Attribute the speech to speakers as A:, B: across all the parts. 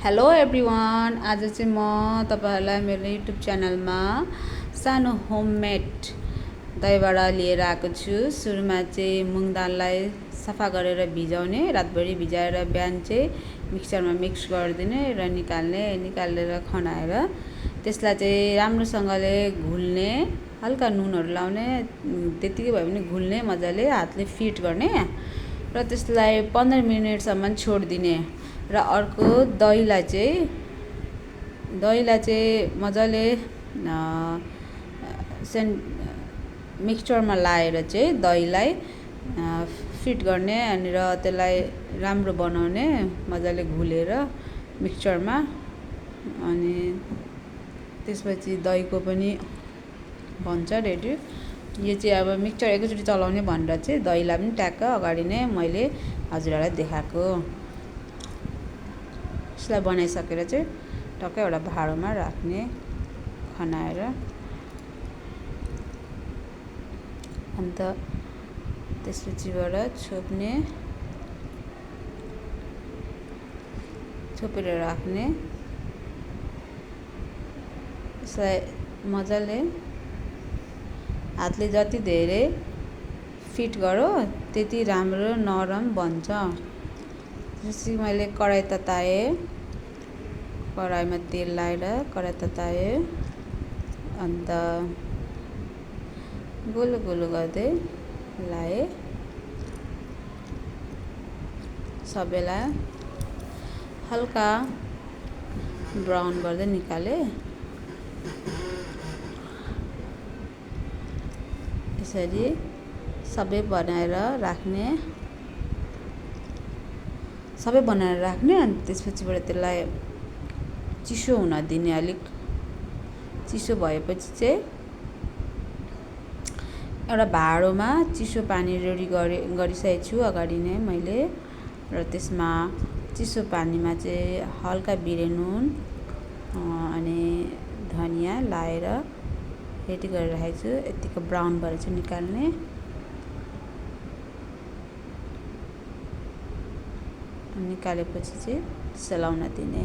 A: Hello everyone, आज चाहिँ म तपाईहरुलाई मेरो युट्युब च्यानलमा सानो होममेड दहीबडा लिएर आएको छु। सुरुमा चाहिँ मुङ दाललाई सफा गरेर भिजाउने, रातभरि भिजाएर बिहान चाहिँ मिक्सरमा मिक्स गरिदिने र निकालेर खनाएर त्यसलाई चाहिँ राम्रोसँगले घुल्ने, हल्का नुनहरु लाउने, त्यतिकै भए पनि घुल्ने, मजाले हातले फिट गर्ने र त्यसलाई 15 मिनेटसम्म छोड्दिने। र अर्को दहीलाई चाहिँ मजाले मिक्सचरमा लाएर चाहिँ दहीलाई फिट गर्ने अनि र त्यसलाई राम्रो बनाउने, मजाले घुलेर मिक्सचरमा। अनि त्यसपछि दहीको पनि बन्छ रेडी। यो चाहिँ अब मिक्सचर एकैचोटी चलाउने भनेर चाहिँ दहीलाई पनि ट्याक्क अगाडि नै मैले हजुरहरुलाई देखाएको। यसलाई बनाइसकेर चाहिँ टक्कै एउटा भाँडोमा राख्ने, खनाएर। अन्त त्यसपछिबाट छोपेर राख्ने। यसलाई मजाले हातले जति धेरै फिट गरो त्यति राम्रो नरम बन्छ। त्यसपछि मैले कराई तताए, कराईमा तेल लाएर कराई तताए, अन्त गोलो गोलो गर्दै लाए, सबैलाई हल्का ब्राउन गर्दै निकाले। यसरी सबै बनाएर राख्ने अनि त्यसपछिबाट त्यसलाई चिसो हुन दिने। अलिक चिसो भएपछि चाहिँ एउटा भाँडोमा चिसो पानी रेडी गरिसकेको छु अगाडि नै मैले। र त्यसमा चिसो पानीमा चाहिँ हल्का बिरे नुन अनि धनिया लाएर रेडी गरेर राखेको छु। यतिको ब्राउन भएर चाहिँ निकाल्ने। निकालेपछि चाहिँ सेलाउन दिने।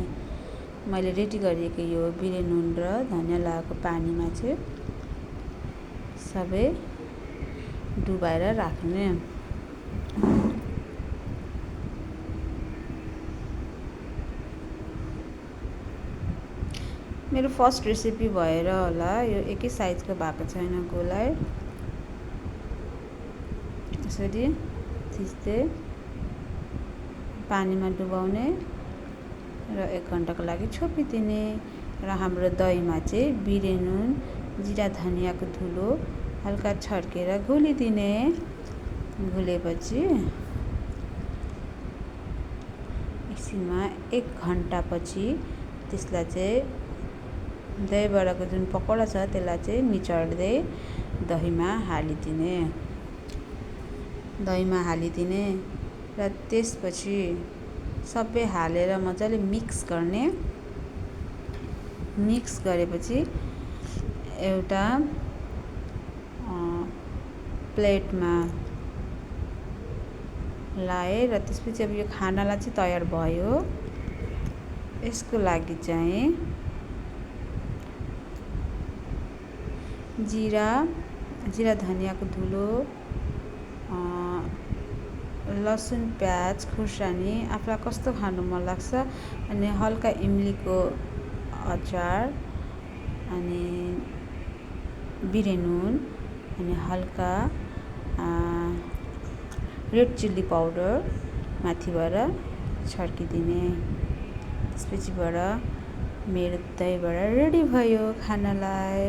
A: मैले रेडी गरिएको यो बिरे नुन र धनिया लगाएको पानीमा चाहिँ सबै डुबाएर राख्ने। मेरो फर्स्ट रेसिपी भएर होला यो एकै साइजको भएको छैन गोलाई। यसरी थिच्दै पानीमा डुबाउने र 1 घण्टाको लागि छोपिदिने। र हाम्रो दहीमा चाहिँ बिरे नुन, जिरा धनियाको धुलो हल्का छर्केर घोलिदिने। घोलेपछि एकछिनमा 1 घण्टापछि त्यसलाई चाहिँ दहीबडाको जुन पकौडा छ त्यसलाई चाहिँ निचोड्दै दहीमा हालिदिने र त्यसपछि सबै हालेर मजाले मिक्स गर्ने। मिक्स गरेपछि एउटा प्लेटमा लाए र त्यसपछि अब यो खानालाई चाहिँ तयार भयो। यसको लागि चाहिँ जिरा धनियाको धुलो, लसुन प्याज खुर्सानी आफूलाई कस्तो खानु मन लाग्छ, अनि हल्का इमलीको अचार, अनि बिरे नुन, अनि हल्का रेड चिल्ली पाउडर माथिबाट छर्किदिने। त्यसपछिबाट मेरो दहीबडा रेडी भयो खानलाई।